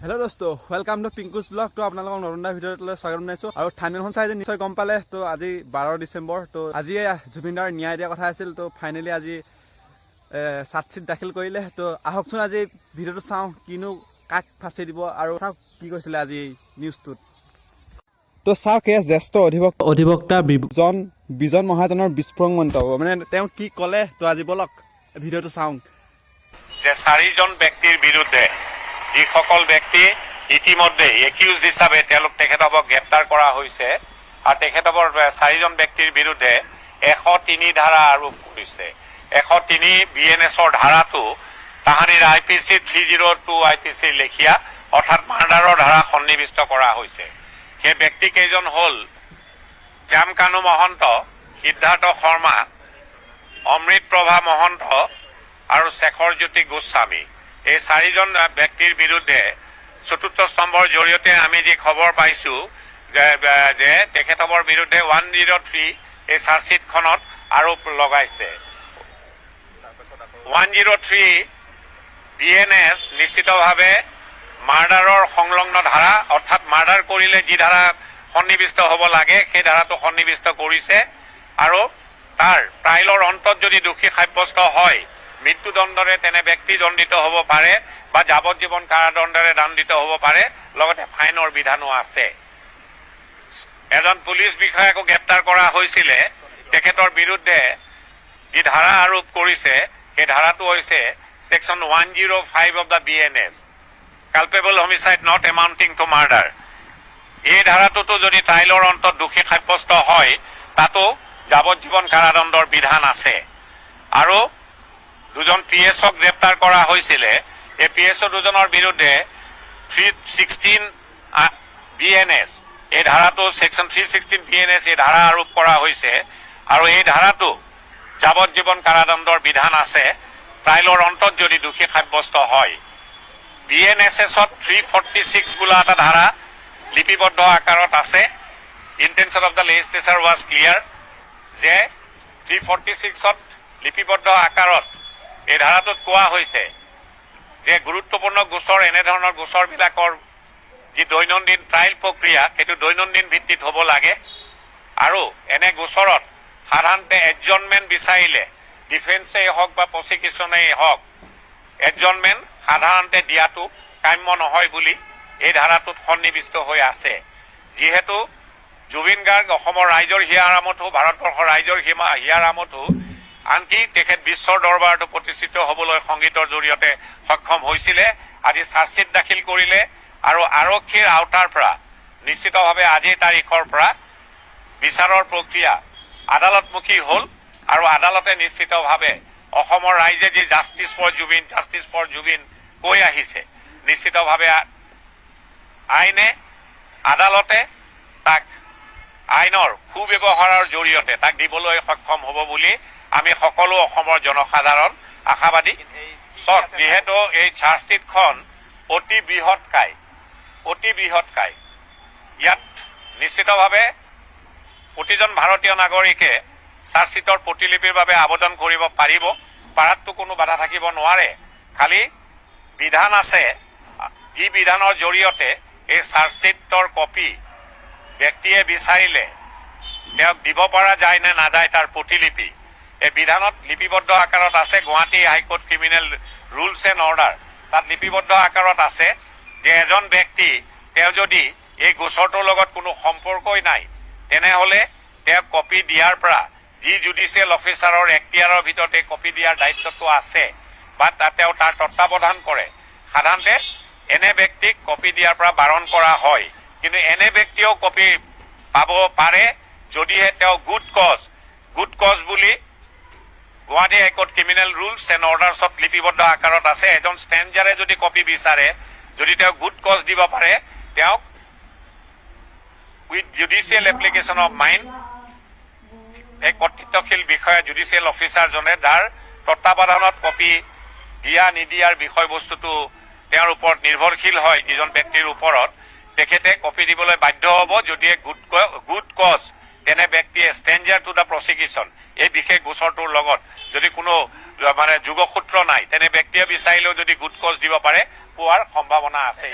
Hello दोस्तों welcome to पिंकुस blog तो अपना नरंदा भिडिओ स्वागत जनाइছো और थाम्बनेलখন चाই निश्चय गम पाले तो आज 12 डिसेम्बर तो आज जुबिनदार न्याय दिया कथा আছিল तो फाइनली आज चार्जशीट दाखिल करिले तो आहकचोन आज भिडिओটো চাও কিনো কাক ফাঁসি দিব আৰু চাও কি কৈছিল आज নিউজটোত তো চাও কে জ্যেষ্ঠ অধিবক্তা বিজন মহাজনৰ বিস্ফোৰণ মন্তব্য মানে তেওঁ কি কলে তো আজি বলক ভিডিওটো চাও যে চাৰিজন ব্যক্তিৰ বিৰুদ্ধে যিসকল ব্যক্তি ইতিমধ্যে একিউজ হিচাপে তেওঁলোক তেখেতক গ্ৰেপ্তাৰ কৰা হৈছে আৰু তেখেতৰ চাৰিজন ব্যক্তিৰ বিৰুদ্ধে 103 ধাৰা আৰোপ কৰিছে 103 বিএনএছৰ ধাৰাটো তাহানিৰ আইপিসি 302 আইপিসি লেখিয়া অৰ্থাৎ মাৰ্ডাৰৰ ধাৰা সন্নিবিষ্ট কৰা হৈছে সেই ব্যক্তি কেইজন হল শ্যামকানু মহন্ত সিদ্ধাৰ্থ শৰ্মা অমৃত প্ৰভা মহন্ত আৰু শেখৰ জ্যোতি গোস্বামী এই চাৰিজন ব্যক্তিৰ বিৰুদ্ধে চতুৰ্থ স্তম্ভৰ জৰিয়তে আমি যি খবৰ পাইছো যে তেখেতৰ বিৰুদ্ধে 103 এই চাৰ্জশিটখনত আৰোপ লগাইছে 103 বিএনএছ নিশ্চিতভাৱে মাৰ্ডাৰৰ সংলগ্ন ধাৰা অৰ্থাৎ মাৰ্ডাৰ কৰিলে যি ধাৰা সন্নিবিষ্ট হ'ব লাগে সেই ধাৰাটো সন্নিবিষ্ট কৰিছে আৰু তাৰ ট্ৰাইলৰ অন্তত যদি দোষী সাব্যস্ত হয় মৃত্যুদণ্ডৰে তেনে ব্যক্তি দণ্ডিত হ'ব পাৰে বা যাৱজ্জীৱন কাৰাদণ্ডৰে দণ্ডিত হ'ব পাৰে লগতে ফাইনৰ বিধানো আছে এজন পুলিচ বিষয়াকো গ্ৰেপ্তাৰ কৰা হৈছিল তেখেতৰ বিৰুদ্ধে যি ধাৰা আৰোপ কৰিছে সেই ধাৰাটো হৈছে section 105 of the BNS culpable homicide not amounting to murder এই ধাৰাটোতো যদি ট্ৰাইলৰ অন্তত দোষী সাব্যস্ত হয় তাতো যাৱজ্জীৱন কাৰাদণ্ডৰ বিধান আছে আৰু দুজন পিএছক গ্ৰেপ্তাৰ কৰা হৈছিল এই পিএছ দুজনৰ বিৰুদ্ধে 316 বিএনএছ এই ধাৰাটো সেকশন 316 বিএনএছ এই ধাৰা আৰোপ কৰা হৈছে আৰু এই ধাৰাটো যাৱজ্জীৱন কাৰাদণ্ডৰ বিধান আছে ট্ৰাইলৰ অন্তত যদি দোষী সাব্যস্ত হয় বিএনএছএছত 346 বোলা এটা ধাৰা লিপিবদ্ধ আকাৰত আছে intention of the legislature was clear যে 346ত লিপিবদ্ধ আকাৰত এই ধাৰাটোত কোৱা হৈছে যে গুৰুত্বপূৰ্ণ গোচৰ এনে ধৰণৰ গোচৰবিলাকৰ যি দৈনন্দিন ট্ৰাইল প্ৰক্ৰিয়া সেইটো দৈনন্দিন ভিত্তিত হ'ব লাগে আৰু এনে গোচৰত সাধাৰণতে এডজনমেণ্ট বিচাৰিলে ডিফেন্সেই হওক বা প্ৰসিকিউশ্যনেই হওক এডজনমেণ্ট সাধাৰণতে দিয়াটো কাম্য নহয় বুলি এই ধাৰাটোত সন্নিবিষ্ট হৈ আছে যিহেতু জুবিন গাৰ্গ অসমৰ ৰাইজৰ হিয়াৰামতো ভাৰতবৰ্ষৰ ৰাইজৰ হিয়াৰামতো আনকি তেখেত বিশ্বৰ দৰবাৰটো প্ৰতিষ্ঠিত হ'বলৈ সংগীতৰ জৰিয়তে সক্ষম হৈছিলে আজি চাৰ্জশিট দাখিল কৰিলে আৰু আৰক্ষীৰ আওতাৰ পৰা নিশ্চিতভাৱে আজিৰ তাৰিখৰ পৰা বিচাৰৰ প্ৰক্ৰিয়া আদালতমুখী হ'ল আৰু আদালতে নিশ্চিতভাৱে অসমৰ ৰাইজে যি জাষ্টিছ ফৰ জুবিন কৈ আহিছে নিশ্চিতভাৱে আইনে আদালতে তাক আইনৰ সুব্যৱহাৰৰ জৰিয়তে তাক দিবলৈ সক্ষম হ'ব বুলি আমি সকলো অসমৰ জনসাধাৰণ আশাবাদী সক যেহেতু এই চাৰ্জশিটখন অতি বৃহৎকায় ইয়াত নিশ্চিতভাৱে প্ৰতিজন ভাৰতীয় নাগৰিকে চাৰ্জশিটৰ প্ৰতিলিপিৰ বাবে আবেদন কৰিব পাৰাতো কোনো বাধা থাকিব নোৱাৰে খালি বিধান আছে যি বিধানৰ জৰিয়তে এই চাৰ্জশিটৰ কপি ব্যক্তিয়ে বিচাৰিলে তেওঁক দিব পৰা যায় নে নাযায় তাৰ প্ৰতিলিপি এই বিধানত লিপিবদ্ধ আকাৰত আছে Guwahati high court criminal rules and order তাত লিপিবদ্ধ আকাৰত আছে যে এজন ব্যক্তি তেওঁ যদি এই গোচৰটোৰ লগত কোনো সম্পৰ্কই নাই তেনেহ'লে তেওঁ কপি দিয়াৰ পৰা যি জুডিচিয়েল অফিচাৰৰ এখতিয়াৰৰ ভিতৰত এই কপি দিয়াৰ দায়িত্বটো আছে বা তেওঁ তাৰ তত্ত্বাৱধান কৰে সাধাৰণতে এনে ব্যক্তিক কপি দিয়াৰ পৰা বাৰণ কৰা হয় কিন্তু এনে ব্যক্তিও কপি পাব পাৰে যদিহে তেওঁ গুড কজ বুলি Guwahati high court criminal rules and অৰ্ডাৰ্ছত লিপিবদ্ধ আকাৰত আছে এজন ষ্ট্ৰেঞ্জাৰে যদি কপি বিচাৰে যদি তেওঁ গুড কজ দিব পাৰে তেওঁক with judicial application of mind এই কৰ্তৃত্বশীল বিষয়া জুডিচিয়েল অফিচাৰজনে যাৰ তত্ত্বাৱধানত কপি দিয়া নিদিয়াৰ বিষয়বস্তুটো তেওঁৰ ওপৰত নিৰ্ভৰশীল হয় যিজন ব্যক্তিৰ ওপৰত তেখেতে কপি দিবলৈ বাধ্য হ'ব যদিহে গুড কজ তেনে ব্যক্তিয়ে ষ্ট্ৰেঞ্জাৰ টু দা প্ৰসিকিউশ্যন এই বিশেষ গোচৰটোৰ লগত যদি কোনো মানে যোগসূত্ৰ নাই তেনে ব্যক্তিয়ে বিচাৰিলেও যদি গুড কজ দিব পাৰে পোৱাৰ সম্ভাৱনা আছে।